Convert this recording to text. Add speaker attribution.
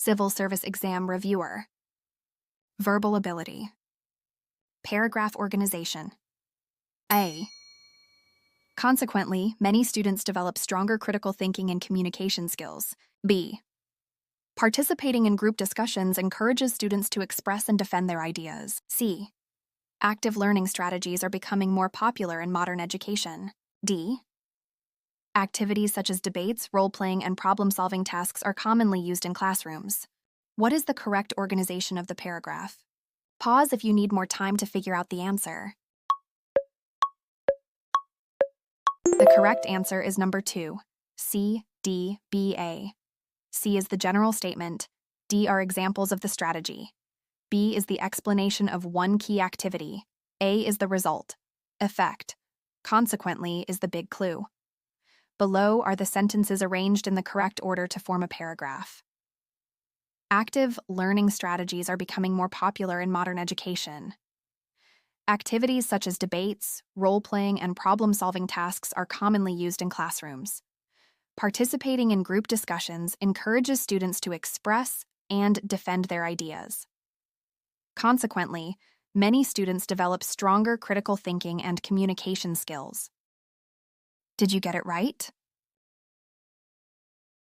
Speaker 1: Civil Service Exam Reviewer. Verbal ability. Paragraph organization. A. Consequently, many students develop stronger critical thinking and communication skills. B. Participating in group discussions encourages students to express and defend their ideas. C. Active learning strategies are becoming more popular in modern education. D. Activities such as debates, role-playing, and problem-solving tasks are commonly used in classrooms. What is the correct organization of the paragraph? Pause if you need more time to figure out the answer. The correct answer is number 2, C, D, B, A. C is the general statement, D are examples of the strategy, B is the explanation of one key activity, A is the result, effect, consequently is the big clue. Below are the sentences arranged in the correct order to form a paragraph. Active learning strategies are becoming more popular in modern education. Activities such as debates, role-playing, and problem-solving tasks are commonly used in classrooms. Participating in group discussions encourages students to express and defend their ideas. Consequently, many students develop stronger critical thinking and communication skills. Did you get it right?